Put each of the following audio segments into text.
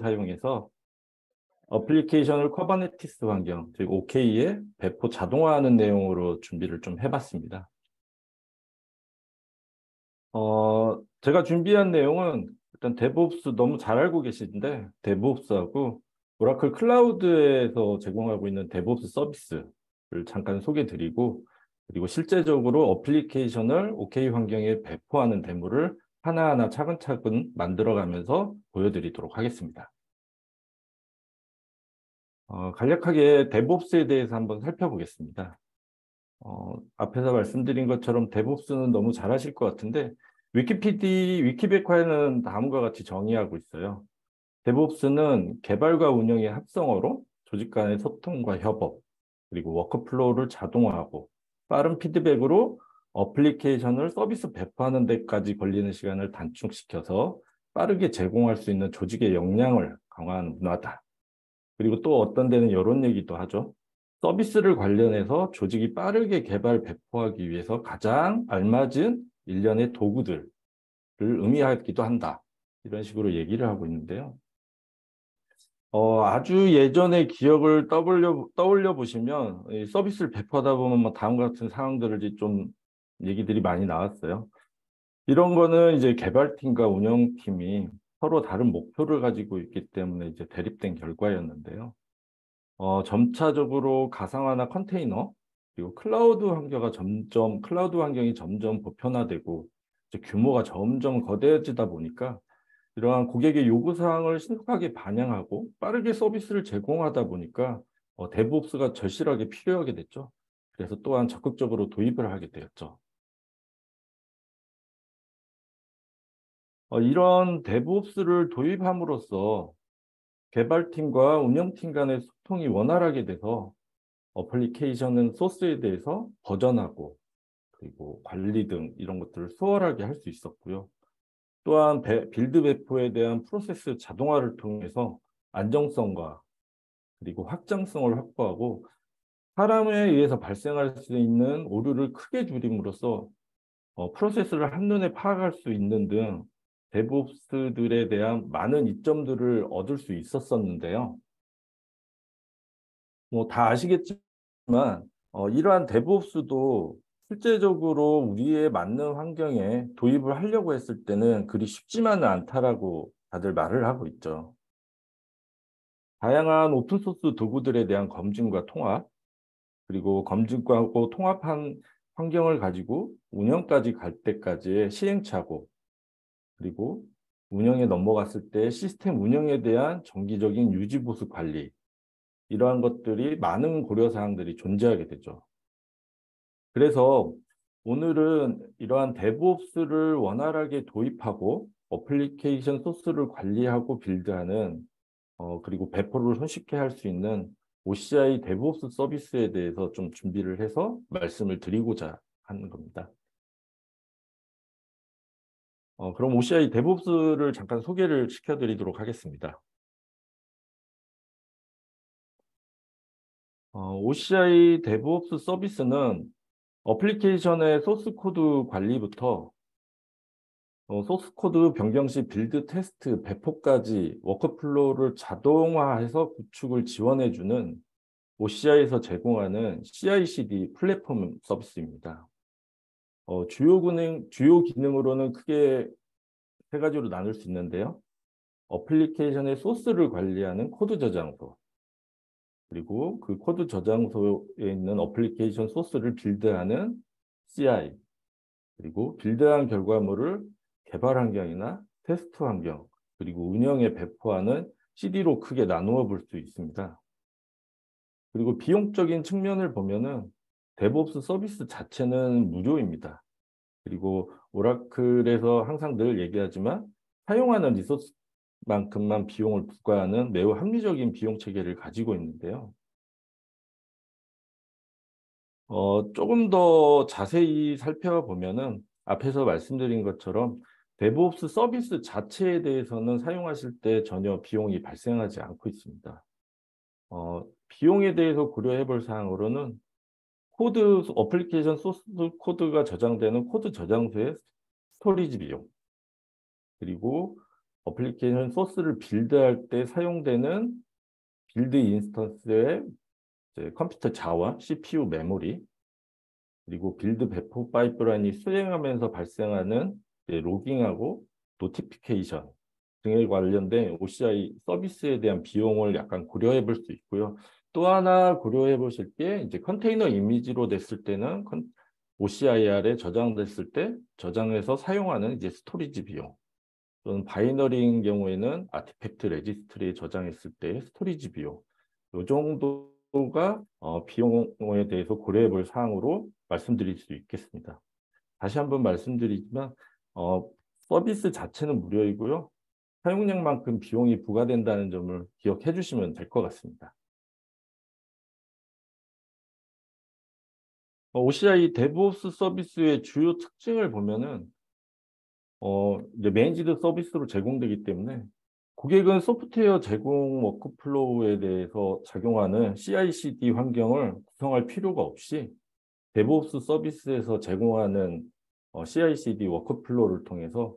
사용해서 어플리케이션을 쿠버네티스 환경, 즉 OK에 배포 자동화하는 내용으로 준비를 좀 해봤습니다. 제가 준비한 내용은 일단 데브옵스 너무 잘 알고 계시는데 데브옵스하고 오라클 클라우드에서 제공하고 있는 데브옵스 서비스를 잠깐 소개드리고, 그리고 실제적으로 어플리케이션을 OK 환경에 배포하는 데모를 하나하나 차근차근 만들어가면서 보여드리도록 하겠습니다. 간략하게 데브옵스에 대해서 한번 살펴보겠습니다. 앞에서 말씀드린 것처럼 데브옵스는 너무 잘 아실 것 같은데 위키백과에는 다음과 같이 정의하고 있어요. 데브옵스는 개발과 운영의 합성어로 조직 간의 소통과 협업, 그리고 워크플로우를 자동화하고 빠른 피드백으로 어플리케이션을 서비스 배포하는 데까지 걸리는 시간을 단축시켜서 빠르게 제공할 수 있는 조직의 역량을 강화하는 문화다. 그리고 또 어떤 데는 이런 얘기도 하죠. 서비스를 관련해서 조직이 빠르게 개발 배포하기 위해서 가장 알맞은 일련의 도구들을 의미하기도 한다. 이런 식으로 얘기를 하고 있는데요. 아주 예전의 기억을 떠올려 보시면 이 서비스를 배포하다 보면 뭐 다음과 같은 상황들을 좀 얘기들이 많이 나왔어요. 이런 거는 이제 개발팀과 운영팀이 서로 다른 목표를 가지고 있기 때문에 이제 대립된 결과였는데요. 점차적으로 가상화나 컨테이너, 그리고 클라우드 환경이 점점 보편화되고 이제 규모가 점점 거대해지다 보니까 이러한 고객의 요구사항을 신속하게 반영하고 빠르게 서비스를 제공하다 보니까 데브옵스가 절실하게 필요하게 됐죠. 그래서 또한 적극적으로 도입을 하게 되었죠. 이런 데브옵스를 도입함으로써 개발팀과 운영팀 간의 소통이 원활하게 돼서 어플리케이션은 소스에 대해서 버전하고 그리고 관리 등 이런 것들을 수월하게 할 수 있었고요. 또한 빌드 배포에 대한 프로세스 자동화를 통해서 안정성과 그리고 확장성을 확보하고 사람에 의해서 발생할 수 있는 오류를 크게 줄임으로써 프로세스를 한눈에 파악할 수 있는 등 데브옵스들에 대한 많은 이점들을 얻을 수 있었었는데요. 뭐 다 아시겠지만 이러한 데브옵스도 실제적으로 우리에 맞는 환경에 도입을 하려고 했을 때는 그리 쉽지만은 않다라고 다들 말을 하고 있죠. 다양한 오픈소스 도구들에 대한 검증과 통합, 그리고 검증하고 통합한 환경을 가지고 운영까지 갈 때까지의 시행착오, 그리고 운영에 넘어갔을 때 시스템 운영에 대한 정기적인 유지 보수 관리, 이러한 것들이 많은 고려사항들이 존재하게 되죠. 그래서 오늘은 이러한 데브옵스를 원활하게 도입하고 어플리케이션 소스를 관리하고 빌드하는 그리고 배포를 손쉽게 할 수 있는 OCI 데브옵스 서비스에 대해서 좀 준비를 해서 말씀을 드리고자 하는 겁니다. 그럼 OCI 데브옵스를 잠깐 소개를 시켜드리도록 하겠습니다. OCI 데브옵스 서비스는 어플리케이션의 소스 코드 관리부터 소스 코드 변경 시 빌드 테스트 배포까지 워크플로우를 자동화해서 구축을 지원해주는 OCI에서 제공하는 CI/CD 플랫폼 서비스입니다. 주요 기능으로는 크게 세 가지로 나눌 수 있는데요. 어플리케이션의 소스를 관리하는 코드 저장소, 그리고 그 코드 저장소에 있는 어플리케이션 소스를 빌드하는 CI, 그리고 빌드한 결과물을 개발 환경이나 테스트 환경, 그리고 운영에 배포하는 CD로 크게 나누어 볼 수 있습니다. 그리고 비용적인 측면을 보면은 데브옵스 서비스 자체는 무료입니다. 그리고 오라클에서 항상 늘 얘기하지만 사용하는 리소스만큼만 비용을 부과하는 매우 합리적인 비용 체계를 가지고 있는데요. 조금 더 자세히 살펴보면은 앞에서 말씀드린 것처럼 데브옵스 서비스 자체에 대해서는 사용하실 때 전혀 비용이 발생하지 않고 있습니다. 비용에 대해서 고려해 볼 사항으로는 어플리케이션 소스 코드가 저장되는 코드 저장소의 스토리지 비용, 그리고 어플리케이션 소스를 빌드할 때 사용되는 빌드 인스턴스의 컴퓨터 자원, CPU 메모리, 그리고 빌드 배포 파이프라인이 수행하면서 발생하는 로깅하고 노티피케이션 등에 관련된 OCI 서비스에 대한 비용을 약간 고려해 볼 수 있고요. 또 하나 고려해 보실 게 이제 컨테이너 이미지로 됐을 때는 OCIR에 저장됐을 때 저장해서 사용하는 이제 스토리지 비용, 또는 바이너리인 경우에는 아티팩트 레지스트리에 저장했을 때 스토리지 비용, 이 정도가 비용에 대해서 고려해 볼 사항으로 말씀드릴 수 있겠습니다. 다시 한번 말씀드리지만 서비스 자체는 무료이고요. 사용량만큼 비용이 부과된다는 점을 기억해 주시면 될 것 같습니다. OCI 데브옵스 서비스의 주요 특징을 보면은 이제 매니지드 서비스로 제공되기 때문에 고객은 소프트웨어 제공 워크플로우에 대해서 작용하는 CI/CD 환경을 구성할 필요가 없이 데브옵스 서비스에서 제공하는 CI/CD 워크플로우를 통해서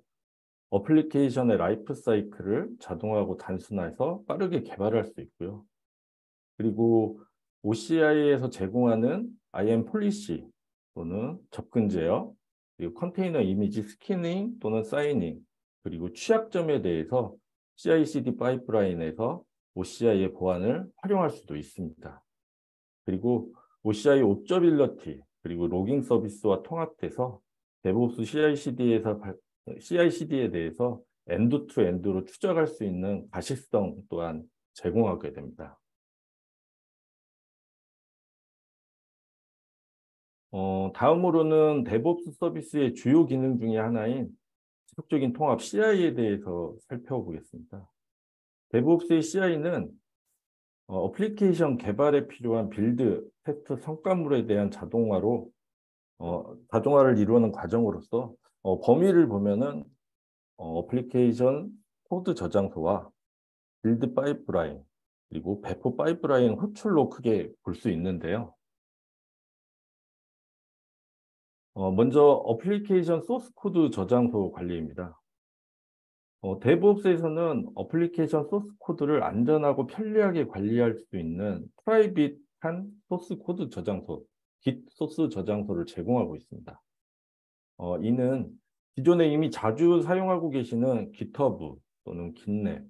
어플리케이션의 라이프 사이클을 자동화하고 단순화해서 빠르게 개발할 수 있고요. 그리고 OCI에서 제공하는 IAM 폴리시 또는 접근 제어, 그리고 컨테이너 이미지 스캐닝 또는 사이닝, 그리고 취약점에 대해서 CI/CD 파이프라인에서 OCI의 보안을 활용할 수도 있습니다. 그리고 OCI 옵저빌러티 그리고 로깅 서비스와 통합돼서 데브옵스 CI/CD에 대해서 엔드 투 엔드로 추적할 수 있는 가시성 또한 제공하게 됩니다. 다음으로는 데브옵스 서비스의 주요 기능 중에 하나인 지속적인 통합 CI에 대해서 살펴보겠습니다. 데브옵스의 CI는 어플리케이션 개발에 필요한 빌드, 테스트 성과물에 대한 자동화를 이루는 과정으로서 범위를 보면은 어플리케이션 코드 저장소와 빌드 파이프라인, 그리고 배포 파이프라인 호출로 크게 볼 수 있는데요. 먼저 어플리케이션 소스 코드 저장소 관리입니다. 데브옵스에서는 어플리케이션 소스 코드를 안전하고 편리하게 관리할 수 있는 프라이빗한 소스 코드 저장소, Git 소스 저장소를 제공하고 있습니다. 이는 기존에 이미 자주 사용하고 계시는 GitHub 또는 GitLab,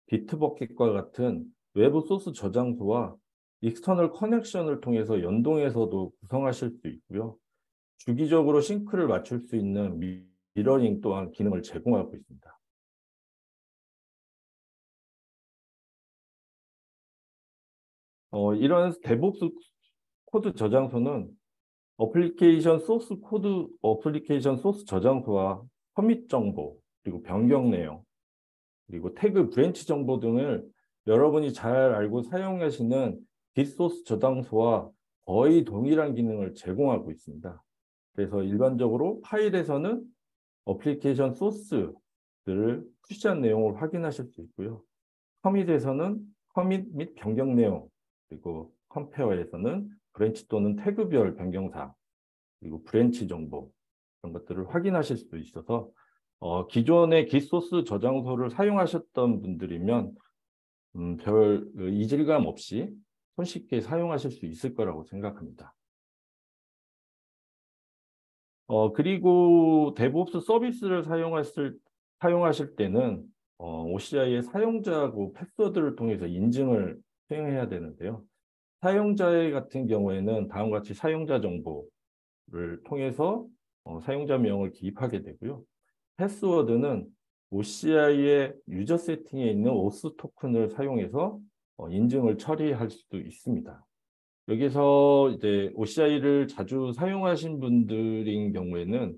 비트버킷과 같은 외부 소스 저장소와 익스터널 커넥션을 통해서 연동해서도 구성하실 수 있고요. 주기적으로 싱크를 맞출 수 있는 미러링 또한 기능을 제공하고 있습니다. 이런 데브옵스 코드 저장소는 어플리케이션 소스 저장소와 커밋 정보, 그리고 변경 내용, 그리고 태그 브랜치 정보 등을 여러분이 잘 알고 사용하시는 깃소스 저장소와 거의 동일한 기능을 제공하고 있습니다. 그래서 일반적으로 파일에서는 어플리케이션 소스들을 푸시한 내용을 확인하실 수 있고요. 커밋에서는 커밋 및 변경 내용, 그리고 컴페어에서는 브랜치 또는 태그별 변경사항, 그리고 브랜치 정보 그런 것들을 확인하실 수 있어서 기존의 깃소스 저장소를 사용하셨던 분들이면 별 이질감 없이 손쉽게 사용하실 수 있을 거라고 생각합니다. 그리고 데브옵스 서비스를 사용하실 때는 OCI의 사용자하고 패스워드를 통해서 인증을 수행해야 되는데요. 사용자 같은 경우에는 다음과 같이 사용자 정보를 통해서 사용자 명을 기입하게 되고요. 패스워드는 OCI의 유저 세팅에 있는 오스 토큰을 사용해서 인증을 처리할 수도 있습니다. 여기서 이제 OCI를 자주 사용하신 분들인 경우에는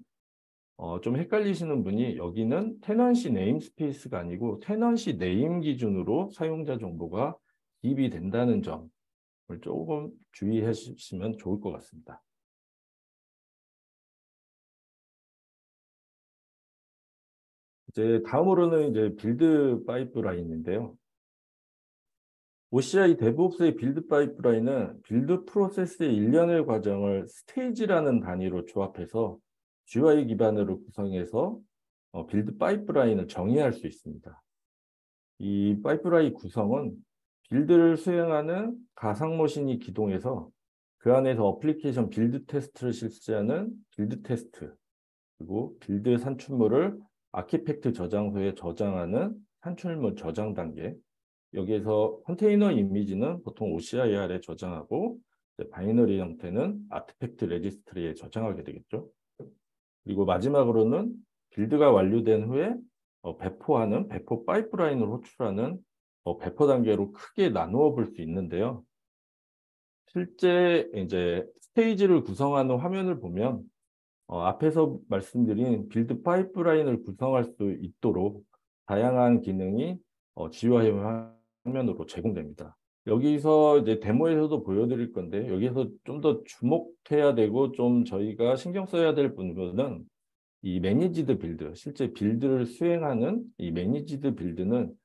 좀 헷갈리시는 분이 여기는 테넌시 네임스페이스가 아니고 테넌시 네임 기준으로 사용자 정보가 기입이 된다는 점을 조금 주의해 주시면 좋을 것 같습니다. 이제 다음으로는 이제 빌드 파이프라인인데요. OCI 데브옵스의 빌드 파이프라인은 빌드 프로세스의 일련의 과정을 스테이지라는 단위로 조합해서 GUI 기반으로 구성해서 빌드 파이프라인을 정의할 수 있습니다. 이 파이프라인 구성은 빌드를 수행하는 가상 머신이 기동해서 그 안에서 어플리케이션 빌드 테스트를 실시하는 빌드 테스트, 그리고 빌드 산출물을 아키팩트 저장소에 저장하는 산출물 저장 단계, 여기에서 컨테이너 이미지는 보통 OCIR에 저장하고 바이너리 형태는 아티팩트 레지스트리에 저장하게 되겠죠. 그리고 마지막으로는 빌드가 완료된 후에 배포하는 배포 파이프라인을 호출하는 배포 단계로 크게 나누어 볼 수 있는데요. 실제 이제 스테이지를 구성하는 화면을 보면 앞에서 말씀드린 빌드 파이프라인을 구성할 수 있도록 다양한 기능이 GUI 화면으로 제공됩니다. 여기서 이제 데모에서도 보여드릴 건데 여기서 좀 더 주목해야 되고 좀 저희가 신경 써야 될 부분은 이 매니지드 빌드, 실제 빌드를 수행하는 이 매니지드 빌드는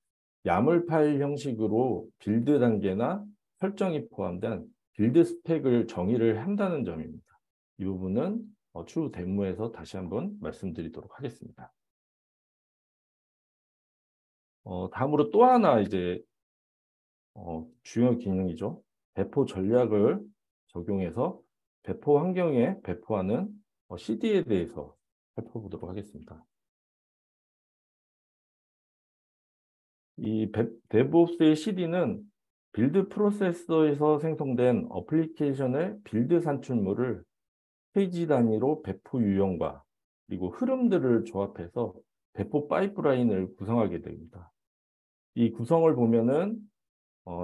야물 파일 형식으로 빌드 단계나 설정이 포함된 빌드 스펙을 정의를 한다는 점입니다. 이 부분은 추후 데모에서 다시 한번 말씀드리도록 하겠습니다. 다음으로 또 하나 이제 중요 기능이죠. 배포 전략을 적용해서 배포 환경에 배포하는 CD에 대해서 살펴보도록 하겠습니다. 이 DevOps의 CD는 빌드 프로세서에서 생성된 어플리케이션의 빌드 산출물을 페이지 단위로 배포 유형과 그리고 흐름들을 조합해서 배포 파이프라인을 구성하게 됩니다. 이 구성을 보면은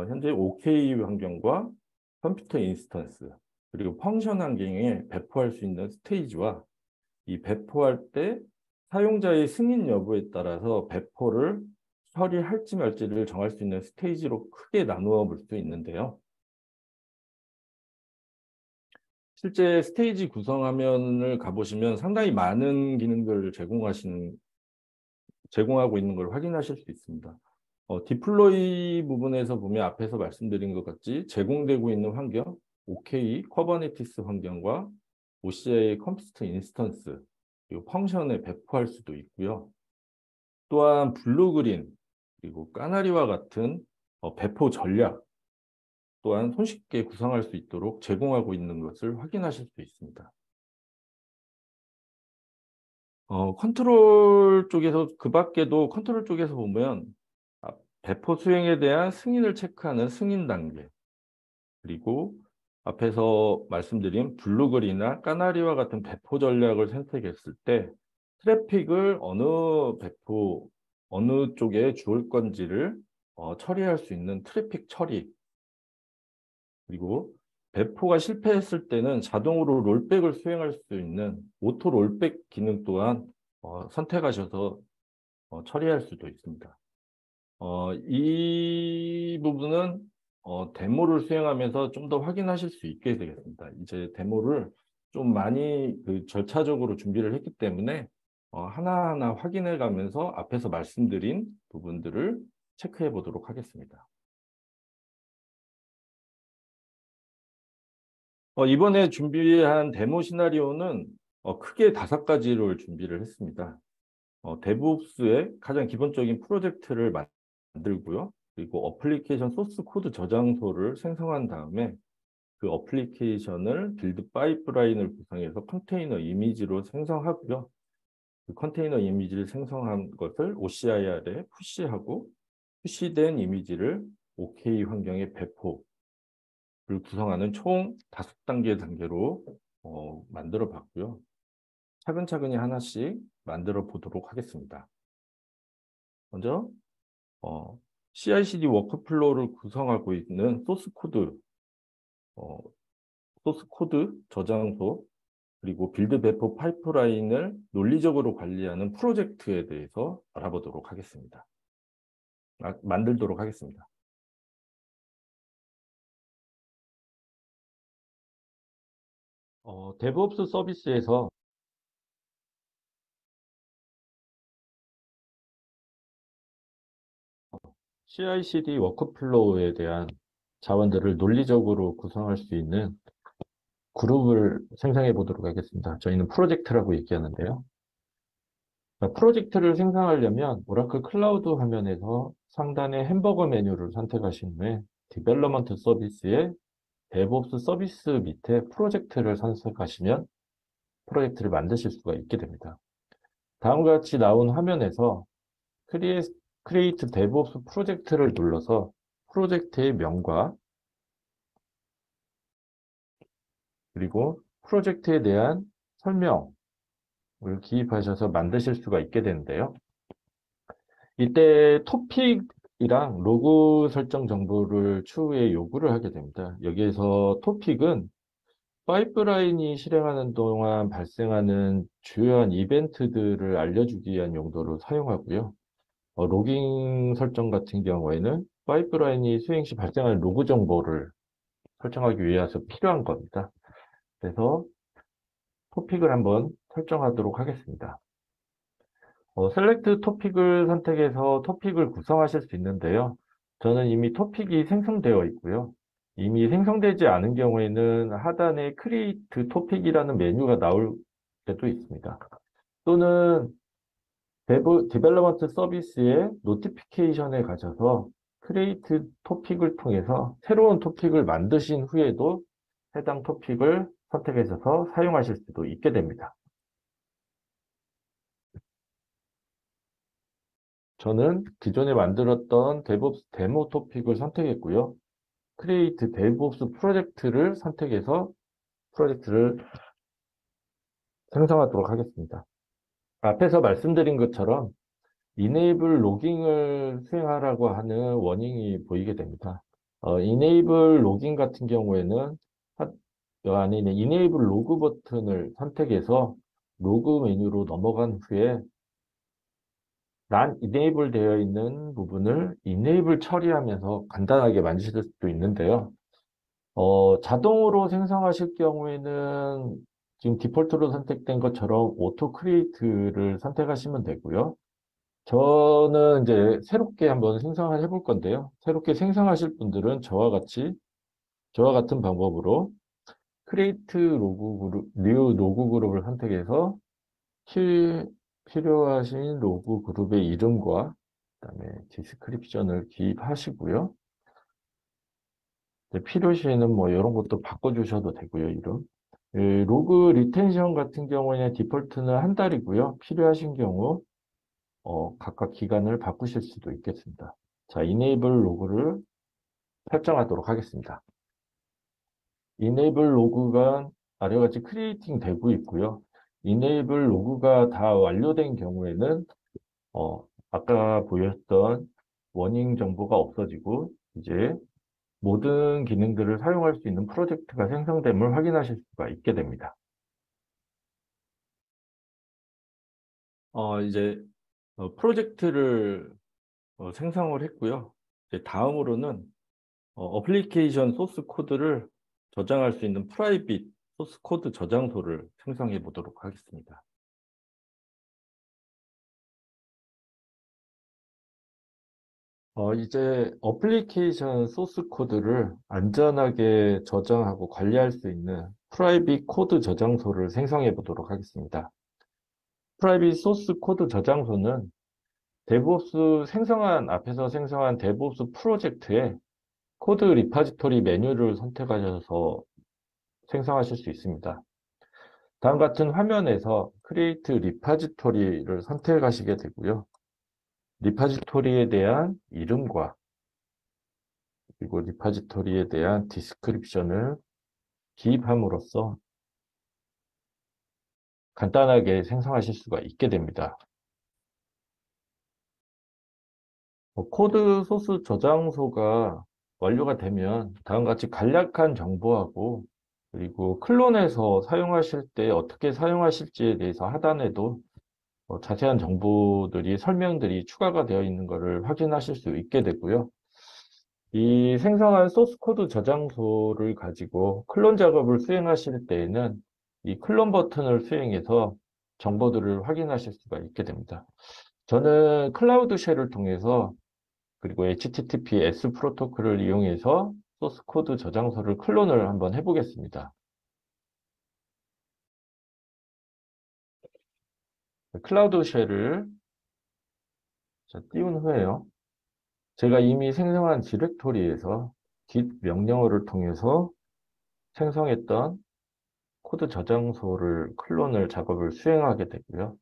현재 OK 환경과 컴퓨터 인스턴스 그리고 펑션 환경에 배포할 수 있는 스테이지와 이 배포할 때 사용자의 승인 여부에 따라서 배포를 처리할지 말지를 정할 수 있는 스테이지로 크게 나누어 볼 수 있는데요. 실제 스테이지 구성 화면을 가보시면 상당히 많은 기능들을 제공하고 있는 걸 확인하실 수 있습니다. 디플로이 부분에서 보면 앞에서 말씀드린 것 같이 제공되고 있는 환경, OK, 커버네티스 환경과 OCI 컴퓨터 인스턴스, 그리고 펑션에 배포할 수도 있고요. 또한 블루그린, 그리고 까나리와 같은 배포 전략 또한 손쉽게 구성할 수 있도록 제공하고 있는 것을 확인하실 수 있습니다. 컨트롤 쪽에서 그 밖에도 컨트롤 쪽에서 보면 배포 수행에 대한 승인을 체크하는 승인 단계 그리고 앞에서 말씀드린 블루글이나 까나리와 같은 배포 전략을 선택했을 때 트래픽을 어느 쪽에 주을 건지를 처리할 수 있는 트래픽 처리 그리고 배포가 실패했을 때는 자동으로 롤백을 수행할 수 있는 오토 롤백 기능 또한 선택하셔서 처리할 수도 있습니다. 이 부분은 데모를 수행하면서 좀 더 확인하실 수 있게 되겠습니다. 이제 데모를 좀 많이 절차적으로 준비를 했기 때문에 하나하나 확인해 가면서 앞에서 말씀드린 부분들을 체크해 보도록 하겠습니다. 이번에 준비한 데모 시나리오는 크게 5가지를 준비를 했습니다. 데브옵스의 가장 기본적인 프로젝트를 만들고요. 그리고 어플리케이션 소스 코드 저장소를 생성한 다음에 그 어플리케이션을 빌드 파이프라인을 구성해서 컨테이너 이미지로 생성하고요. 그 컨테이너 이미지를 생성한 것을 OCIR에 푸시하고 푸시된 이미지를 OK 환경에 배포를 구성하는 총 5단계 단계로 만들어 봤고요. 차근차근히 하나씩 만들어 보도록 하겠습니다. 먼저 CI/CD 워크플로우를 구성하고 있는 소스 코드 저장소 그리고 빌드 배포 파이프라인을 논리적으로 관리하는 프로젝트에 대해서 알아보도록 하겠습니다. 만들도록 하겠습니다. 데브옵스 서비스에서 CI/CD 워크플로우에 대한 자원들을 논리적으로 구성할 수 있는 그룹을 생성해 보도록 하겠습니다. 저희는 프로젝트라고 얘기하는데요. 자, 프로젝트를 생성하려면 오라클 클라우드 화면에서 상단의 햄버거 메뉴를 선택하신 후에 디벨로먼트 서비스의 데브옵스 서비스 밑에 프로젝트를 선택하시면 프로젝트를 만드실 수가 있게 됩니다. 다음과 같이 나온 화면에서 크리에이트 데브옵스 프로젝트를 눌러서 프로젝트의 명과 그리고 프로젝트에 대한 설명을 기입하셔서 만드실 수가 있게 되는데요. 이때 토픽이랑 로그 설정 정보를 추후에 요구를 하게 됩니다. 여기에서 토픽은 파이프라인이 실행하는 동안 발생하는 주요한 이벤트들을 알려주기 위한 용도로 사용하고요. 로깅 설정 같은 경우에는 파이프라인이 수행 시 발생하는 로그 정보를 설정하기 위해서 필요한 겁니다. 그래서 토픽을 한번 설정하도록 하겠습니다. 셀렉트 토픽을 선택해서 토픽을 구성하실 수 있는데요. 저는 이미 토픽이 생성되어 있고요. 이미 생성되지 않은 경우에는 하단에 크리에이트 토픽이라는 메뉴가 나올 때도 있습니다. 또는 디벨로먼트 서비스의 노티피케이션에 가셔서 크리에이트 토픽을 통해서 새로운 토픽을 만드신 후에도 해당 토픽을 선택하셔서 사용하실 수도 있게 됩니다. 저는 기존에 만들었던 DevOps 데모 토픽을 선택했고요. 크리에이트 DevOps 프로젝트를 선택해서 프로젝트를 생성하도록 하겠습니다. 앞에서 말씀드린 것처럼 Enable 로깅을 수행하라고 하는 워닝이 보이게 됩니다. Enable 로깅 같은 경우에는 여 안에 있는 Enable 로그 버튼을 선택해서 로그 메뉴로 넘어간 후에 난 enable 되어 있는 부분을 enable 처리하면서 간단하게 만드실 수도 있는데요. 자동으로 생성하실 경우에는 지금 디폴트로 선택된 것처럼 오토 크리에이트를 선택하시면 되고요. 저는 이제 새롭게 한번 생성을 해볼 건데요. 새롭게 생성하실 분들은 저와 같은 방법으로 크리에이트 로그 그룹, 뉴 로그 그룹을 선택해서 필요하신 로그 그룹의 이름과 그다음에 디스크립션을 기입하시고요. 필요시에는 뭐 이런 것도 바꿔주셔도 되고요, 이름. 로그 리텐션 같은 경우에는 디폴트는 한 달이고요. 필요하신 경우 각각 기간을 바꾸실 수도 있겠습니다. 자, enable 로그를 설정하도록 하겠습니다. enable 로그가 아래와 같이 크리에이팅 되고 있고요. enable 로그가 다 완료된 경우에는 아까 보였던 워닝 정보가 없어지고 이제 모든 기능들을 사용할 수 있는 프로젝트가 생성됨을 확인하실 수가 있게 됩니다. 이제 프로젝트를 생성을 했고요. 이제 다음으로는 어플리케이션 소스 코드를 저장할 수 있는 프라이빗 소스 코드 저장소를 생성해 보도록 하겠습니다. 이제 어플리케이션 소스 코드를 안전하게 저장하고 관리할 수 있는 프라이빗 코드 저장소를 생성해 보도록 하겠습니다. 프라이빗 소스 코드 저장소는 앞에서 생성한 데브옵스 프로젝트에 코드 리파지토리 메뉴를 선택하셔서 생성하실 수 있습니다. 다음 같은 화면에서 크리에이트 리파지토리를 선택하시게 되고요. 리파지토리에 대한 이름과 그리고 리파지토리에 대한 디스크립션을 기입함으로써 간단하게 생성하실 수가 있게 됩니다. 코드 소스 저장소가 완료가 되면 다음과 같이 간략한 정보하고 그리고 클론에서 사용하실 때 어떻게 사용하실지에 대해서 하단에도 자세한 정보들이 설명들이 추가가 되어 있는 것을 확인하실 수 있게 되고요. 이 생성한 소스 코드 저장소를 가지고 클론 작업을 수행하실 때에는 이 클론 버튼을 수행해서 정보들을 확인하실 수가 있게 됩니다. 저는 클라우드 쉘을 통해서 그리고 HTTPS 프로토콜을 이용해서 소스 코드 저장소를 클론을 한번 해보겠습니다. 클라우드 쉘을 띄운 후에요. 제가 이미 생성한 디렉토리에서 git 명령어를 통해서 생성했던 코드 저장소를 클론을 작업을 수행하게 되고요.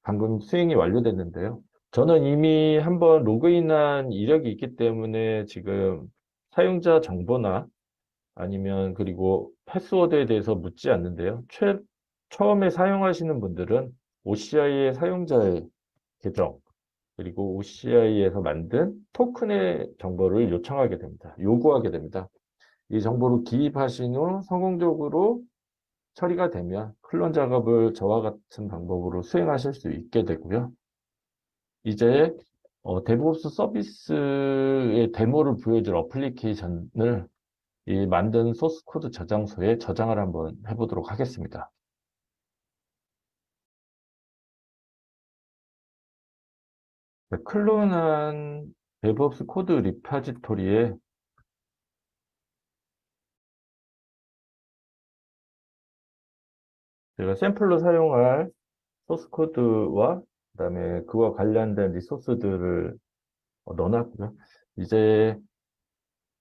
방금 수행이 완료됐는데요. 저는 이미 한번 로그인한 이력이 있기 때문에 지금 사용자 정보나 아니면 그리고 패스워드에 대해서 묻지 않는데요. 처음에 사용하시는 분들은 OCI의 사용자의 계정, 그리고 OCI에서 만든 토큰의 정보를 요청하게 됩니다. 요구하게 됩니다. 이 정보를 기입하신 후 성공적으로 처리가 되면 클론 작업을 저와 같은 방법으로 수행하실 수 있게 되고요. 이제 데브옵스 서비스의 데모를 보여줄 어플리케이션을 이 만든 소스 코드 저장소에 저장을 한번 해보도록 하겠습니다. 네, 클론한 데브옵스 코드 리파지토리에 제가 샘플로 사용할 소스 코드와 그다음에 그와 관련된 리소스들을 넣어놨고요. 이제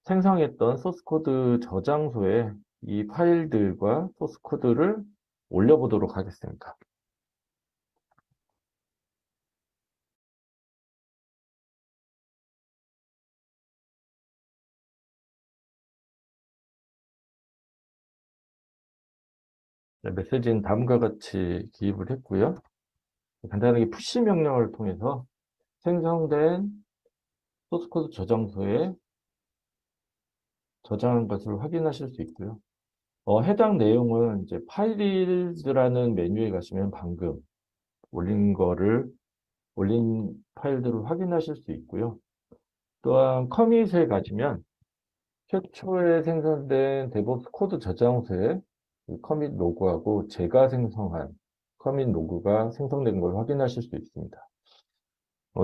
생성했던 소스 코드 저장소에 이 파일들과 소스 코드를 올려보도록 하겠습니다. 네, 메시지는 다음과 같이 기입을 했고요. 간단하게 푸시 명령을 통해서 생성된 소스 코드 저장소에 저장한 것을 확인하실 수 있고요. 해당 내용은 이제 파일즈라는 메뉴에 가시면 방금 올린 파일들을 확인하실 수 있고요. 또한 커밋에 가시면 최초에 생성된 데브옵스 코드 저장소에 커밋 로그하고 제가 생성한 커밋 로그가 생성된 걸 확인하실 수 있습니다.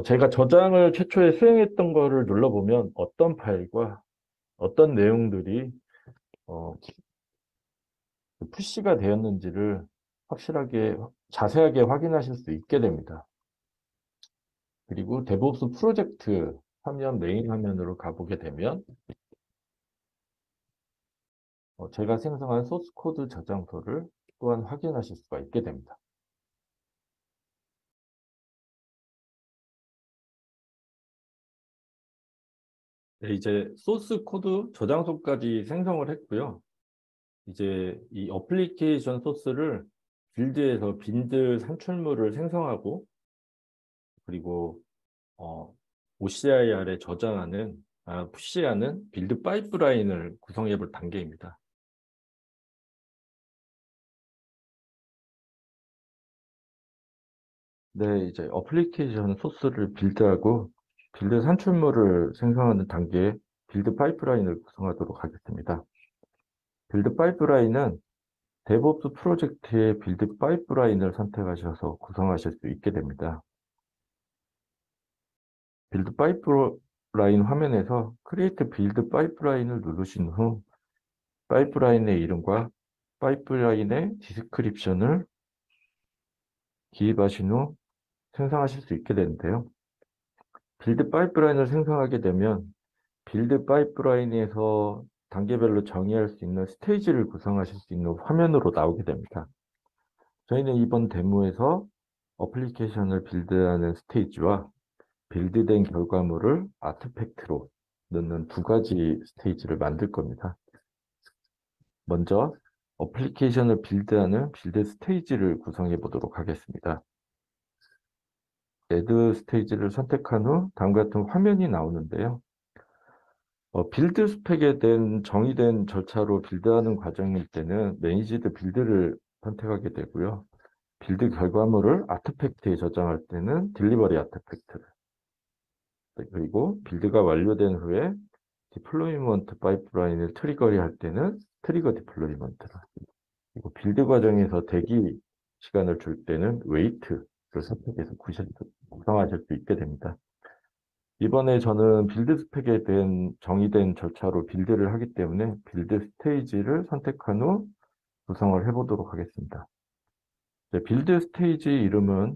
제가 저장을 최초에 수행했던 거를 눌러보면 어떤 파일과 어떤 내용들이 어, 푸시가 되었는지를 확실하게 자세하게 확인하실 수 있게 됩니다. 그리고 데브옵스 프로젝트 화면 메인 화면으로 가보게 되면 제가 생성한 소스 코드 저장소를 또한 확인하실 수가 있게 됩니다. 네, 이제 소스 코드 저장소까지 생성을 했고요. 이제 이 어플리케이션 소스를 빌드에서 빌드 산출물을 생성하고 그리고 OCIR에 저장하는 푸시하는 빌드 파이프라인을 구성해 볼 단계입니다. 네, 이제 어플리케이션 소스를 빌드하고 빌드 산출물을 생성하는 단계에 빌드 파이프라인을 구성하도록 하겠습니다. 빌드 파이프라인은 데브옵스 프로젝트의 빌드 파이프라인을 선택하셔서 구성하실 수 있게 됩니다. 빌드 파이프라인 화면에서 크리에이트 빌드 파이프라인을 누르신 후 파이프라인의 이름과 파이프라인의 디스크립션을 기입하신 후 생성하실 수 있게 되는데요. 빌드 파이프라인을 생성하게 되면 빌드 파이프라인에서 단계별로 정의할 수 있는 스테이지를 구성하실 수 있는 화면으로 나오게 됩니다. 저희는 이번 데모에서 어플리케이션을 빌드하는 스테이지와 빌드된 결과물을 아트팩트로 넣는 두 가지 스테이지를 만들 겁니다. 먼저 어플리케이션을 빌드하는 빌드 스테이지를 구성해 보도록 하겠습니다. 애드 스테이지를 선택한 후 다음과 같은 화면이 나오는데요. 빌드 스펙에 대한 정의된 절차로 빌드하는 과정일 때는 매니지드 빌드를 선택하게 되고요. 빌드 결과물을 아트팩트에 저장할 때는 딜리버리 아트팩트를, 그리고 빌드가 완료된 후에 디플로이먼트 파이프라인을 트리거리 할 때는 트리거 디플로이먼트를, 그리고 빌드 과정에서 대기 시간을 줄 때는 웨이트를 선택해서 구성하실 수 있게 됩니다. 이번에 저는 빌드 스펙에 대한 정의된 절차로 빌드를 하기 때문에 빌드 스테이지를 선택한 후 구성을 해보도록 하겠습니다. 빌드 스테이지 이름은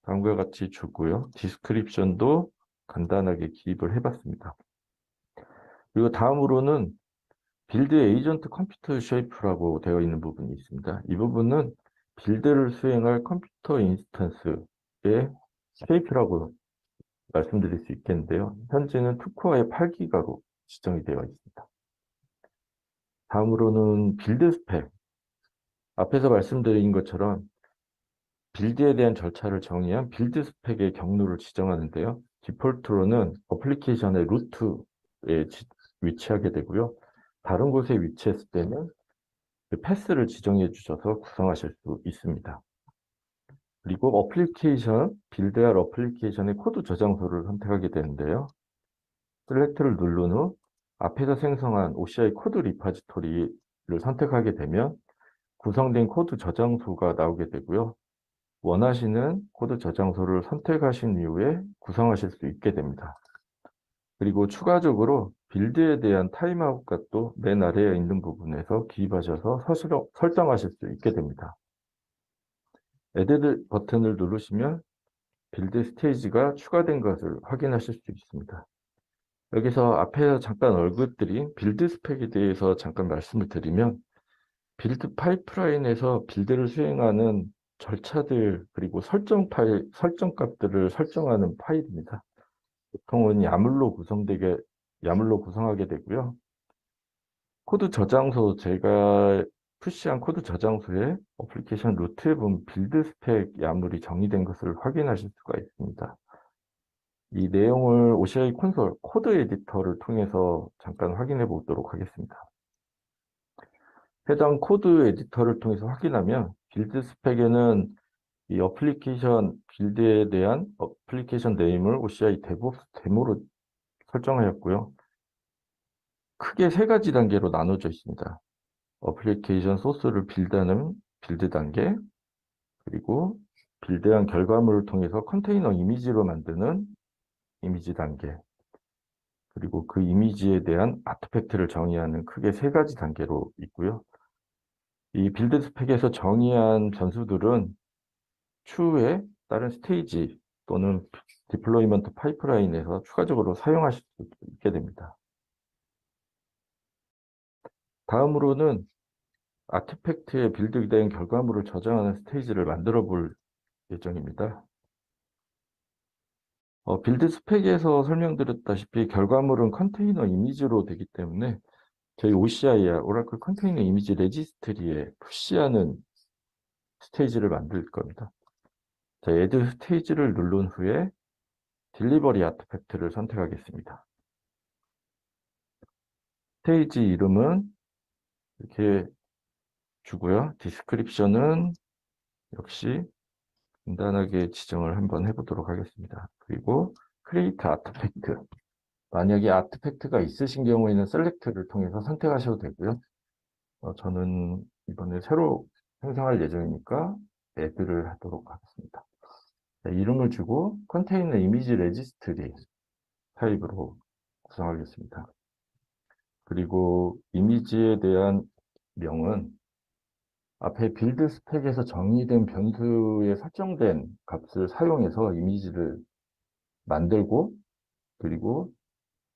다음과 같이 주고요. 디스크립션도 간단하게 기입을 해봤습니다. 그리고 다음으로는 빌드 에이전트 컴퓨터 쉐이프라고 되어 있는 부분이 있습니다. 이 부분은 빌드를 수행할 컴퓨터 인스턴스의 쉐이프라고 말씀드릴 수 있겠는데요. 현재는 2코어의 8기가로 지정이 되어 있습니다. 다음으로는 빌드 스펙. 앞에서 말씀드린 것처럼 빌드에 대한 절차를 정의한 빌드 스펙의 경로를 지정하는데요. 디폴트로는 어플리케이션의 루트에 위치하게 되고요. 다른 곳에 위치했을 때는 그 패스를 지정해 주셔서 구성하실 수 있습니다. 그리고 빌드할 어플리케이션의 코드 저장소를 선택하게 되는데요. 셀렉트를 누른 후 앞에서 생성한 OCI 코드 리파지토리를 선택하게 되면 구성된 코드 저장소가 나오게 되고요. 원하시는 코드 저장소를 선택하신 이후에 구성하실 수 있게 됩니다. 그리고 추가적으로 빌드에 대한 타임아웃 값도 맨 아래에 있는 부분에서 기입하셔서 설정하실 수 있게 됩니다. 에드 버튼을 누르시면 빌드 스테이지가 추가된 것을 확인하실 수 있습니다. 여기서 앞에서 잠깐 언급드린 빌드 스펙에 대해서 잠깐 말씀을 드리면 빌드 파이프라인에서 빌드를 수행하는 절차들 그리고 설정 값들을 설정하는 파일입니다. 보통은 야물로 구성하게 되고요. 코드 저장소, 제가 푸시한 코드 저장소에 어플리케이션 루트에 보면 빌드 스펙 야물이 정의된 것을 확인하실 수가 있습니다. 이 내용을 OCI 콘솔 코드 에디터를 통해서 잠깐 확인해 보도록 하겠습니다. 해당 코드 에디터를 통해서 확인하면 빌드 스펙에는 이 어플리케이션 빌드에 대한 어플리케이션 네임을 OCI DevOps 데모로 설정하였고요. 크게 세 가지 단계로 나눠져 있습니다. 어플리케이션 소스를 빌드하는 빌드 단계, 그리고 빌드한 결과물을 통해서 컨테이너 이미지로 만드는 이미지 단계, 그리고 그 이미지에 대한 아트팩트를 정의하는 크게 세 가지 단계로 있고요. 이 빌드 스펙에서 정의한 변수들은 추후에 다른 스테이지 또는 디플로이먼트 파이프라인에서 추가적으로 사용하실 수 있게 됩니다. 다음으로는 아티팩트에 빌드된 결과물을 저장하는 스테이지를 만들어 볼 예정입니다. 빌드 스펙에서 설명드렸다시피 결과물은 컨테이너 이미지로 되기 때문에 저희 OCI와 오라클 컨테이너 이미지 레지스트리에 푸시하는 스테이지를 만들 겁니다. 자, 애드 스테이지를 누른 후에 딜리버리 아티팩트를 선택하겠습니다. 스테이지 이름은 이렇게 주고요. 디스크립션은 역시 간단하게 지정을 한번 해보도록 하겠습니다. 그리고 크리에이트 아티팩트. 만약에 아티팩트가 있으신 경우에는 셀렉트를 통해서 선택하셔도 되고요. 저는 이번에 새로 생성할 예정이니까 애드를 하도록 하겠습니다. 네, 이름을 주고 컨테이너 이미지 레지스트리 타입으로 구성하겠습니다. 그리고 이미지에 대한 명은 앞에 빌드 스펙에서 정의된 변수에 설정된 값을 사용해서 이미지를 만들고 그리고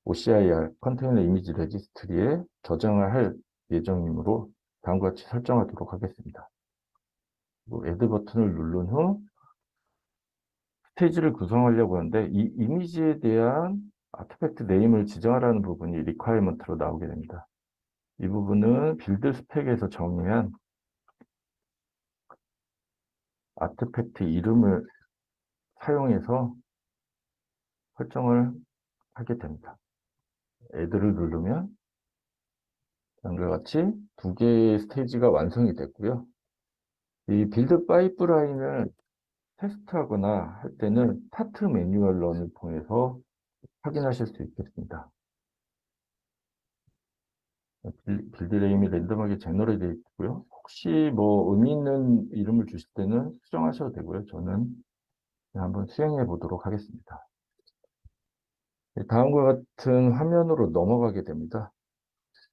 OCIR 컨테이너 이미지 레지스트리에 저장을 할 예정이므로 다음과 같이 설정하도록 하겠습니다. 애드 버튼을 누른 후 스테이지를 구성하려고 하는데 이 이미지에 대한 아티팩트 네임을 지정하라는 부분이 리퀘어먼트로 나오게 됩니다. 이 부분은 빌드 스펙에서 정의한 아티팩트 이름을 사용해서 설정을 하게 됩니다. 애드를 누르면 다음과 같이 두 개의 스테이지가 완성이 됐고요. 이 빌드 파이프라인을 테스트하거나 할 때는 파트 매뉴얼 런을 통해서 확인하실 수 있겠습니다. 빌드 네임이 랜덤하게 제너레이트 되어 있고요. 혹시 뭐 의미 있는 이름을 주실 때는 수정하셔도 되고요. 저는 한번 수행해 보도록 하겠습니다. 다음과 같은 화면으로 넘어가게 됩니다.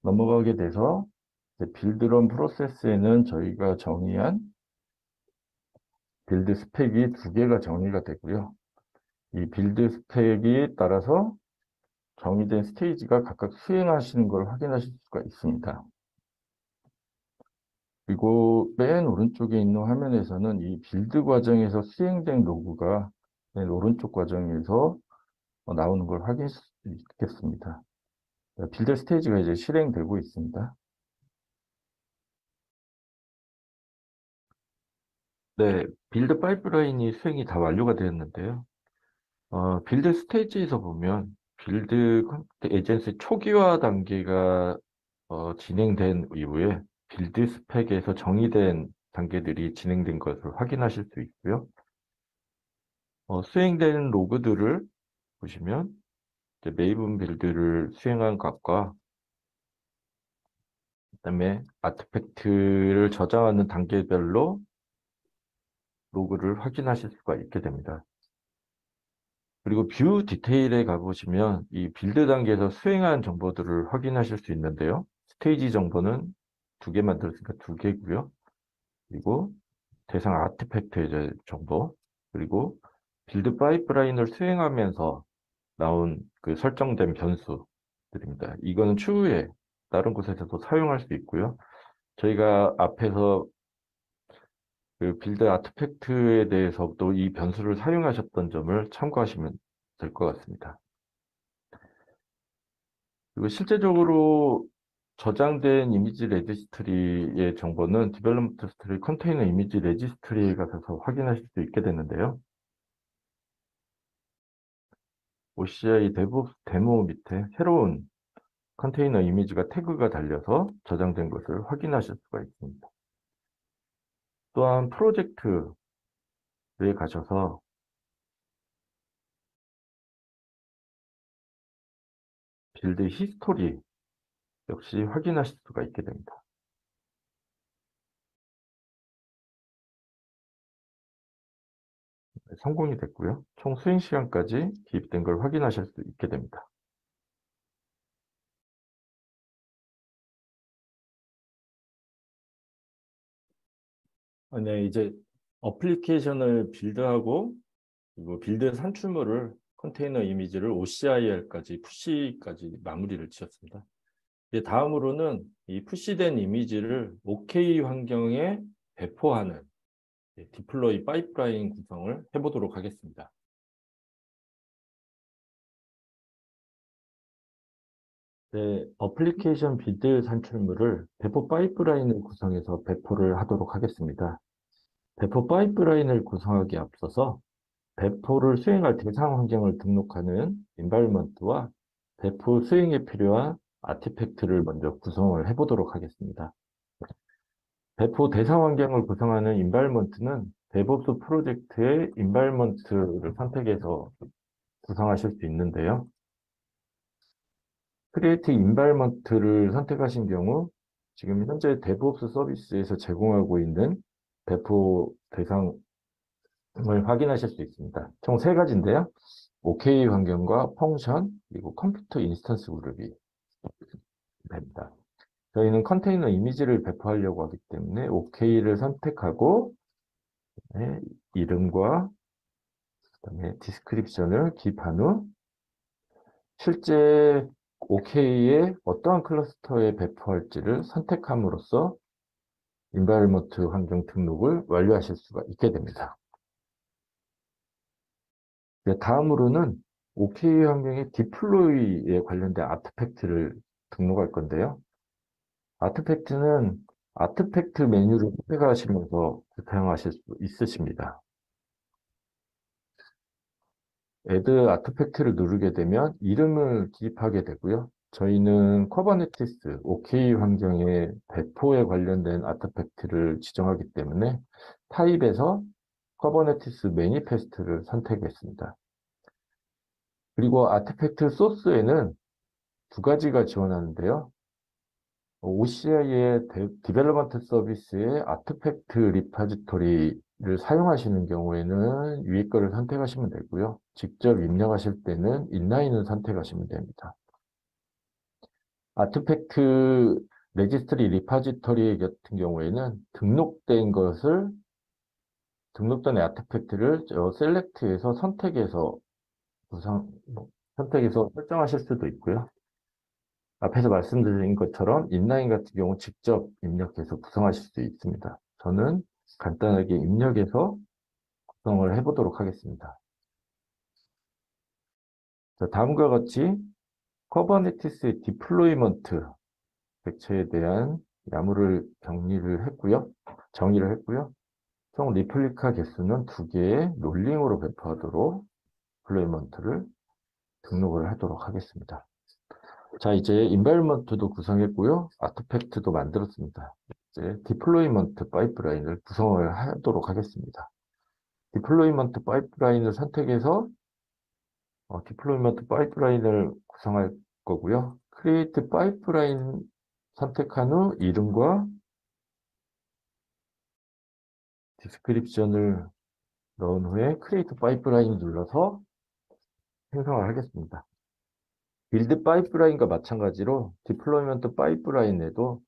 넘어가게 돼서 빌드런 프로세스에는 저희가 정의한 빌드 스펙이 두 개가 정의가 되고요. 이 빌드 스펙에 따라서 정의된 스테이지가 각각 수행하시는 걸 확인하실 수가 있습니다. 그리고 맨 오른쪽에 있는 화면에서는 이 빌드 과정에서 수행된 로그가 맨 오른쪽 과정에서 나오는 걸 확인할 수 있겠습니다. 빌드 스테이지가 이제 실행되고 있습니다. 네, 빌드 파이프라인이 수행이 다 완료가 되었는데요. 빌드 스테이지에서 보면 빌드 에이전시 초기화 단계가 진행된 이후에 빌드 스펙에서 정의된 단계들이 진행된 것을 확인하실 수 있고요. 수행된 로그들을 보시면 이제 메이븐 빌드를 수행한 값과 그다음에 아티팩트를 저장하는 단계별로 로그를 확인하실 수가 있게 됩니다. 그리고 뷰 디테일에 가보시면 이 빌드 단계에서 수행한 정보들을 확인하실 수 있는데요. 스테이지 정보는 두 개 만들었으니까 두 개고요. 그리고 대상 아티팩트 이제 정보, 그리고 빌드 파이프라인을 수행하면서 나온 그 설정된 변수들입니다. 이거는 추후에 다른 곳에서도 사용할 수 있고요. 저희가 앞에서 그 빌드 아티팩트에 대해서도 이 변수를 사용하셨던 점을 참고하시면 될 것 같습니다. 그리고 실제적으로 저장된 이미지 레지스트리의 정보는 디벨롭먼트 스토리 컨테이너 이미지 레지스트리에 가셔서 확인하실 수 있게 되는데요. OCI DevOps 데모 밑에 새로운 컨테이너 이미지가 태그가 달려서 저장된 것을 확인하실 수가 있습니다. 또한 프로젝트에 가셔서 빌드 히스토리 역시 확인하실 수가 있게 됩니다. 네, 성공이 됐고요. 총 수행 시간까지 기입된 걸 확인하실 수 있게 됩니다. 네, 이제 어플리케이션을 빌드하고 그리고 빌드 산출물을 컨테이너 이미지를 OCIR까지 푸시까지 마무리를 지었습니다. 이제 다음으로는 이 푸시된 이미지를 OK 환경에 배포하는 디플로이 파이프라인 구성을 해보도록 하겠습니다. 네, 어플리케이션 빌드 산출물을 배포 파이프라인을 구성해서 배포를 하도록 하겠습니다. 배포 파이프라인을 구성하기에 앞서서 배포를 수행할 대상 환경을 등록하는 environment와 배포 수행에 필요한 아티팩트를 먼저 구성을 해보도록 하겠습니다. 배포 대상 환경을 구성하는 environment는 DevOps 프로젝트의 environment를 선택해서 구성하실 수 있는데요. Create environment를 선택하신 경우 지금 현재 DevOps 서비스에서 제공하고 있는 배포 대상을 확인하실 수 있습니다. 총 세 가지인데요. OK 환경과 펑션, 그리고 컴퓨터 인스턴스 그룹이 됩니다. 저희는 컨테이너 이미지를 배포하려고 하기 때문에 OK를 선택하고 네, 이름과 그다음에 디스크립션을 기입한 후 실제 OK에 어떠한 클러스터에 배포할지를 선택함으로써 인바이러먼트 환경 등록을 완료하실 수가 있게 됩니다. 네, 다음으로는 OK 환경의 디플로이에 관련된 아티팩트를 등록할 건데요. 아티팩트는 아티팩트 메뉴를 선택하시면서 사용하실 수 있으십니다. Add 아티팩트를 누르게 되면 이름을 기입하게 되고요. 저희는 쿠버네티스 OK 환경의 배포에 관련된 아티팩트를 지정하기 때문에 타입에서 쿠버네티스 매니페스트를 선택했습니다. 그리고 아티팩트 소스에는 두 가지가 지원하는데요. OCI의 디벨로먼트 서비스의 아티팩트 리파지토리를 사용하시는 경우에는 위에 거를 선택하시면 되고요. 직접 입력하실 때는 인라인을 선택하시면 됩니다. 아티팩트 레지스트리 리파지토리 같은 경우에는 등록된 것을 등록된 아티팩트를 셀렉트에서 선택해서 선택해서 설정하실 수도 있고요. 앞에서 말씀드린 것처럼 인라인 같은 경우 직접 입력해서 구성하실 수 있습니다. 저는 간단하게 입력해서 구성을 해보도록 하겠습니다. 자, 다음과 같이 커버네티스의 디플로이먼트 객체에 대한 야무를 정의를 했고요. 총 리플리카 개수는 2개의 롤링으로 배포하도록 디플로이먼트를 등록을 하도록 하겠습니다. 자, 이제 인바이러먼트도 구성했고요. 아티팩트도 만들었습니다. 이제 디플로이먼트 파이프라인을 구성을 하도록 하겠습니다. 디플로이먼트 파이프라인을 선택해서 디플로이먼트 파이프라인을 구성할 거고요. 크리에이트 파이프라인 선택한 후 이름과 디스크립션을 넣은 후에 크리에이트 파이프라인 눌러서 생성을 하겠습니다. 빌드 파이프라인과 마찬가지로 디플로이먼트 파이프라인에도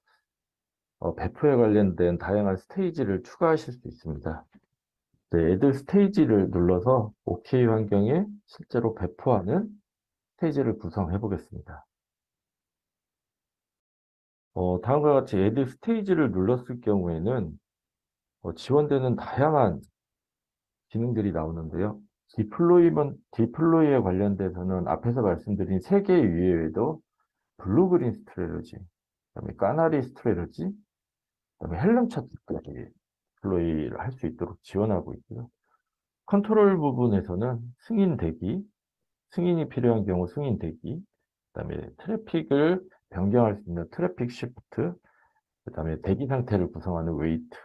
배포에 관련된 다양한 스테이지를 추가하실 수 있습니다. 네, 애드 스테이지를 눌러서 OK 환경에 실제로 배포하는 스테이지를 구성해 보겠습니다. 다음과 같이 애드 스테이지를 눌렀을 경우에는 지원되는 다양한 기능들이 나오는데요. 디플로이에 관련돼서는 앞에서 말씀드린 3개 이외에도 블루그린 스트레러지, 그다음에 까나리 스트레러지, 그다음에 헬름 차트까지 디플로이를 할 수 있도록 지원하고 있고요. 컨트롤 부분에서는 승인 대기, 승인이 필요한 경우 승인 대기, 그다음에 트래픽을 변경할 수 있는 트래픽 시프트, 그다음에 대기 상태를 구성하는 웨이트,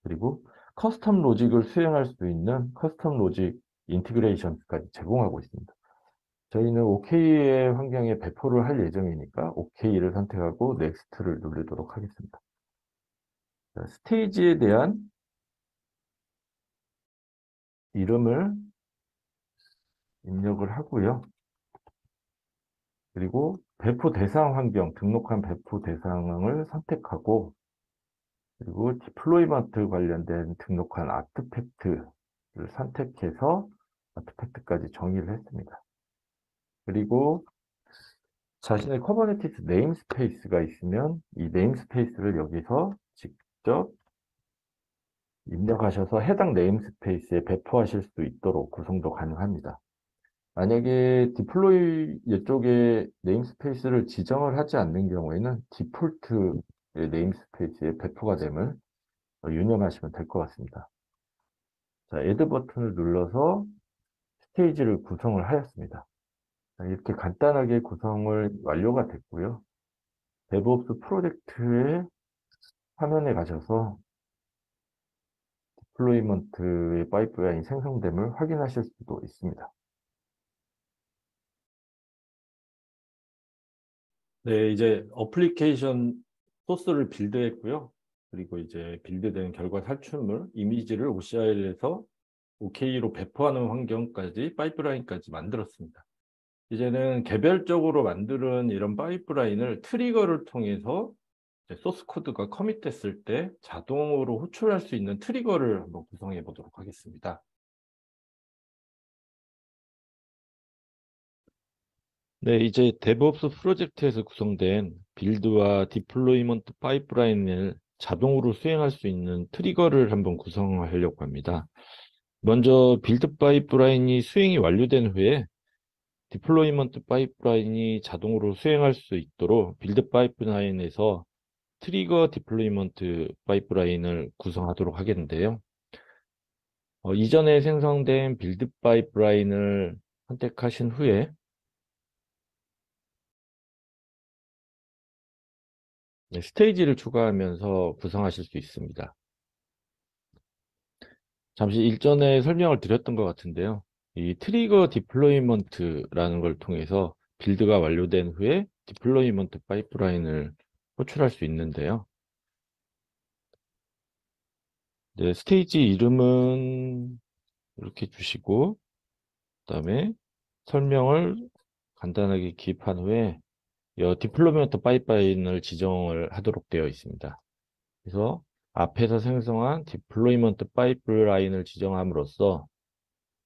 그리고 커스텀 로직을 수행할 수 있는 커스텀 로직 인티그레이션까지 제공하고 있습니다. 저희는 OK의 환경에 배포를 할 예정이니까 OK를 선택하고 넥스트를 누르도록 하겠습니다. 자, 스테이지에 대한 이름을 입력을 하고요. 그리고 배포 대상 환경, 등록한 배포 대상을 선택하고, 그리고 디플로이먼트 관련된 등록한 아티팩트를 선택해서 아티팩트까지 정의를 했습니다. 그리고 자신의 커버네티스 네임스페이스가 있으면 이 네임스페이스를 여기서 직접 입력하셔서 해당 네임스페이스에 배포하실 수 있도록 구성도 가능합니다. 만약에 디플로이 이쪽에 네임스페이스를 지정을 하지 않는 경우에는 디폴트 네임스페이스에 배포가 됨을 유념하시면 될 것 같습니다. 자, 애드 버튼을 눌러서 스테이지를 구성을 하였습니다. 자, 이렇게 간단하게 구성을 완료가 됐고요. 데브옵스 프로젝트의 화면에 가셔서 디플로이먼트의 파이프라인 생성됨을 확인하실 수도 있습니다. 네, 이제 어플리케이션 소스를 빌드했고요. 그리고 이제 빌드된 결과 탈출물, 이미지를 OCR에서 OK로 배포하는 환경까지, 파이프라인까지 만들었습니다. 이제는 개별적으로 만드는 이런 파이프라인을 트리거를 통해서 소스 코드가 커밋됐을 때 자동으로 호출할 수 있는 트리거를 한번 구성해 보도록 하겠습니다. 네, 이제 데브옵스 프로젝트에서 구성된 빌드와 디플로이먼트 파이프라인을 자동으로 수행할 수 있는 트리거를 한번 구성하려고 합니다. 먼저 빌드 파이프라인이 수행이 완료된 후에 디플로이먼트 파이프라인이 자동으로 수행할 수 있도록 빌드 파이프라인에서 트리거 디플로이먼트 파이프라인을 구성하도록 하겠는데요. 이전에 생성된 빌드 파이프라인을 선택하신 후에 스테이지를 추가하면서 구성하실 수 있습니다. 잠시 일전에 설명을 드렸던 것 같은데요. 이 트리거 디플로이먼트라는 걸 통해서 빌드가 완료된 후에 디플로이먼트 파이프라인을 호출할 수 있는데요. 네, 스테이지 이름은 이렇게 주시고, 그다음에 설명을 간단하게 기입한 후에 디플로이먼트 파이프라인을 지정을 하도록 되어 있습니다. 그래서 앞에서 생성한 디플로이먼트 파이프라인을 지정함으로써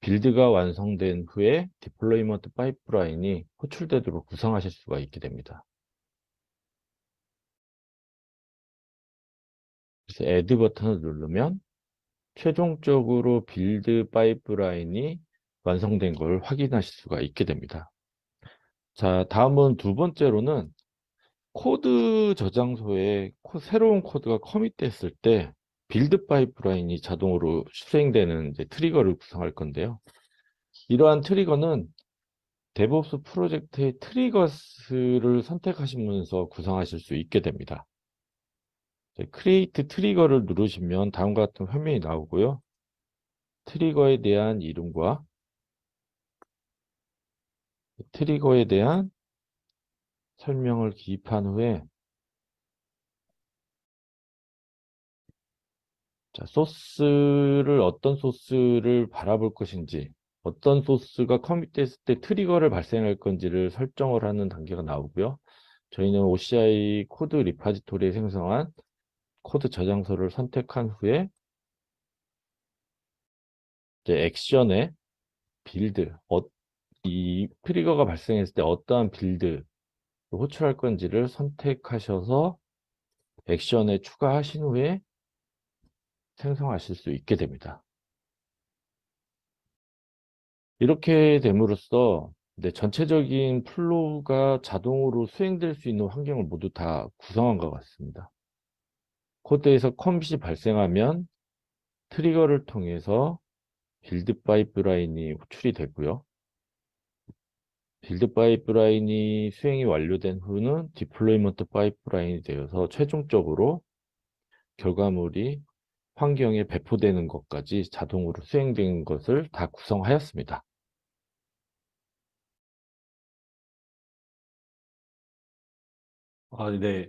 빌드가 완성된 후에 디플로이먼트 파이프라인이 호출되도록 구성하실 수가 있게 됩니다. 그래서 Add 버튼을 누르면 최종적으로 빌드 파이프라인이 완성된 걸 확인하실 수가 있게 됩니다. 자, 다음은 두 번째로는 코드 저장소에 새로운 코드가 커밋됐을 때 빌드 파이프라인이 자동으로 수행되는 이제 트리거를 구성할 건데요. 이러한 트리거는 데브옵스 프로젝트의 트리거스를 선택하시면서 구성하실 수 있게 됩니다. 크리에이트 트리거를 누르시면 다음과 같은 화면이 나오고요. 트리거에 대한 이름과 트리거에 대한 설명을 기입한 후에 자, 어떤 소스를 바라볼 것인지, 어떤 소스가 커밋됐을 때 트리거를 발생할 건지를 설정을 하는 단계가 나오고요. 저희는 OCI 코드 리파지토리에 생성한 코드 저장소를 선택한 후에 이제 액션에 빌드, 이 트리거가 발생했을 때 어떠한 빌드 호출할 건지를 선택하셔서 액션에 추가하신 후에 생성하실 수 있게 됩니다. 이렇게 됨으로써 이제 전체적인 플로우가 자동으로 수행될 수 있는 환경을 모두 다 구성한 것 같습니다. 코드에서 커밋이 발생하면 트리거를 통해서 빌드 파이프라인이 호출이 되고요. 빌드 파이프라인이 수행이 완료된 후는 디플로이먼트 파이프라인이 되어서 최종적으로 결과물이 환경에 배포되는 것까지 자동으로 수행된 것을 다 구성하였습니다. 네.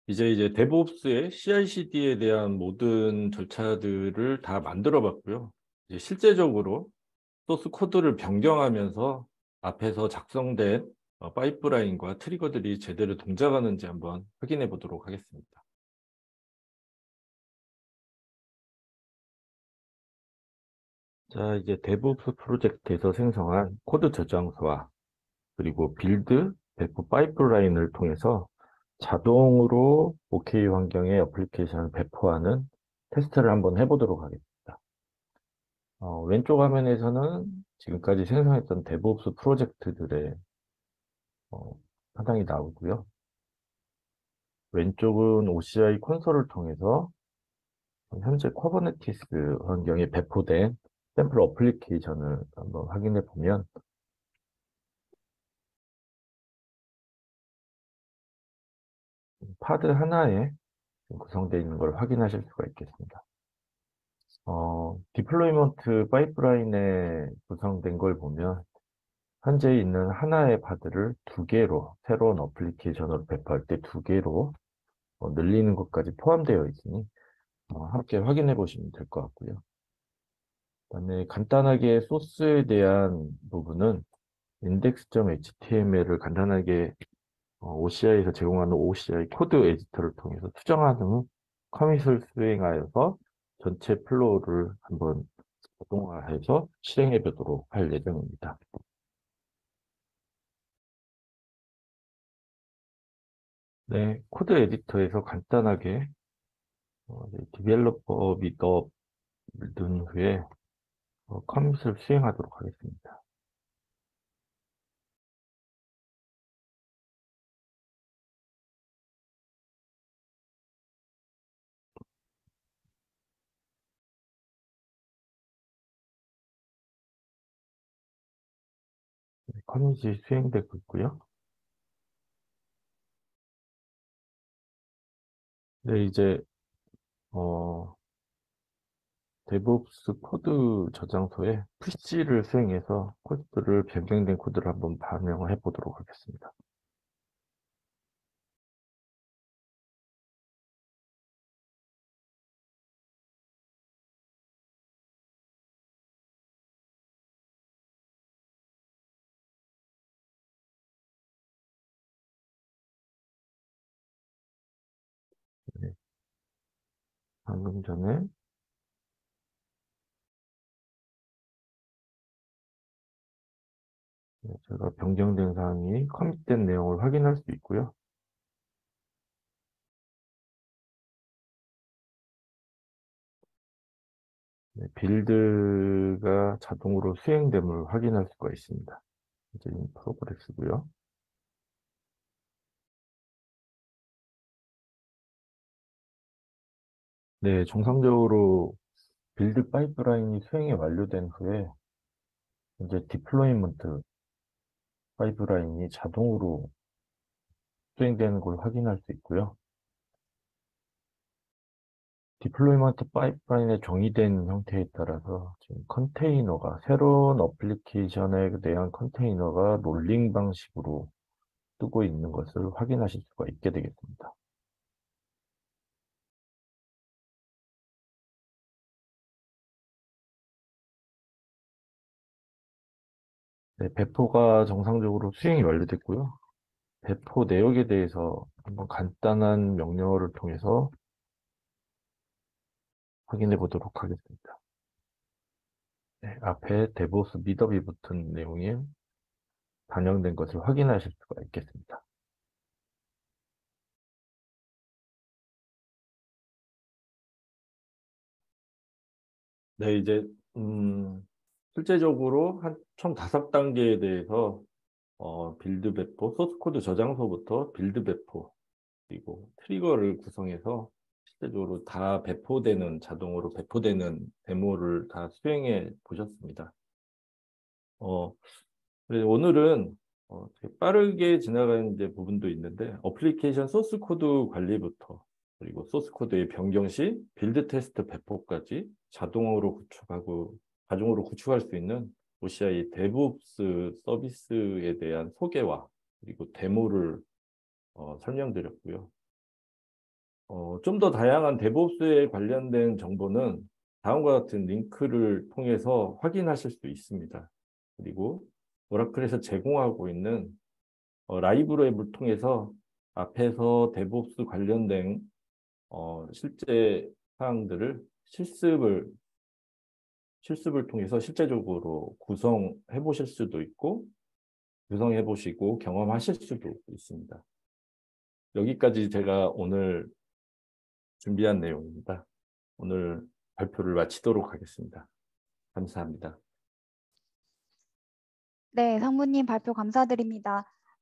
이제 데브옵스의 CI/CD에 대한 모든 절차들을 다 만들어 봤고요. 이제 실제적으로 소스 코드를 변경하면서 앞에서 작성된 파이프라인과 트리거들이 제대로 동작하는지 한번 확인해 보도록 하겠습니다. 자, 이제 데브옵스 프로젝트에서 생성한 코드 저장소와 그리고 빌드, 배포 파이프라인을 통해서 자동으로 OK 환경에 어플리케이션을 배포하는 테스트를 한번 해보도록 하겠습니다. 왼쪽 화면에서는 지금까지 생성했던 데브옵스 프로젝트들의 어, 하단이 나오고요. 왼쪽은 OCI 콘솔을 통해서 현재 쿠버네티스 환경에 배포된 샘플 어플리케이션을 한번 확인해 보면 파드 하나에 구성되어 있는 걸 확인하실 수가 있겠습니다. 디플로이먼트 파이프라인에 구성된 걸 보면 현재 있는 하나의 파드를 두 개로 새로운 어플리케이션으로 배포할 때 두 개로 늘리는 것까지 포함되어 있으니 함께 확인해 보시면 될 것 같고요. 그다음에 간단하게 소스에 대한 부분은 index.html을 간단하게 OCI에서 제공하는 OCI 코드 에디터를 통해서 수정한 후 커밋을 수행하여서 전체 플로우를 한번 자동화해서 실행해 보도록 할 예정입니다. 네, 코드 에디터에서 간단하게 디벨로퍼 밋업을 넣은 후에 커밋을 수행하도록 하겠습니다. 네, 커밋이 수행되고 있고요. 네, 이제 어, 데브옵스 코드 저장소에 푸시를 수행해서 코드를 변경된 코드를 한번 반영을 해보도록 하겠습니다. 네. 방금 전에 제가 변경된 사항이 커밋된 내용을 확인할 수 있고요. 네, 빌드가 자동으로 수행됨을 확인할 수가 있습니다. 이제 프로그레스고요. 네, 정상적으로 빌드 파이프라인이 수행이 완료된 후에 이제 디플로이먼트 파이프라인이 자동으로 수행되는 걸 확인할 수 있고요. 디플로이먼트 파이프라인의 정의된 형태에 따라서 지금 컨테이너가 새로운 어플리케이션에 대한 컨테이너가 롤링 방식으로 뜨고 있는 것을 확인하실 수가 있게 되겠습니다. 네, 배포가 정상적으로 수행이 완료됐고요. 배포 내역에 대해서 한번 간단한 명령어를 통해서 확인해 보도록 하겠습니다. 네, 앞에 데보스 미더비 붙은 내용이 반영된 것을 확인하실 수가 있겠습니다. 네, 이제 실제적으로 총 5단계에 대해서 빌드 배포, 소스 코드 저장소부터 빌드 배포, 그리고 트리거를 구성해서 실제적으로 다 자동으로 배포되는 데모를 다 수행해 보셨습니다. 그래서 오늘은 되게 빠르게 지나가는 이제 부분도 있는데 어플리케이션 소스 코드 관리부터 그리고 소스 코드의 변경 시 빌드 테스트 배포까지 자동으로 구축할 수 있는 OCI 데브옵스 서비스에 대한 소개와 그리고 데모를 설명드렸고요. 좀 더 다양한 데브옵스에 관련된 정보는 다음과 같은 링크를 통해서 확인하실 수 있습니다. 그리고 오라클에서 제공하고 있는 라이브 앱을 통해서 앞에서 데브옵스 관련된 실제 사항들을 실습을 통해서 실제적으로 구성해 보실 수도 있고 구성해 보시고 경험하실 수도 있습니다. 여기까지 제가 오늘 준비한 내용입니다. 오늘 발표를 마치도록 하겠습니다. 감사합니다. 네, 상무님 발표 감사드립니다.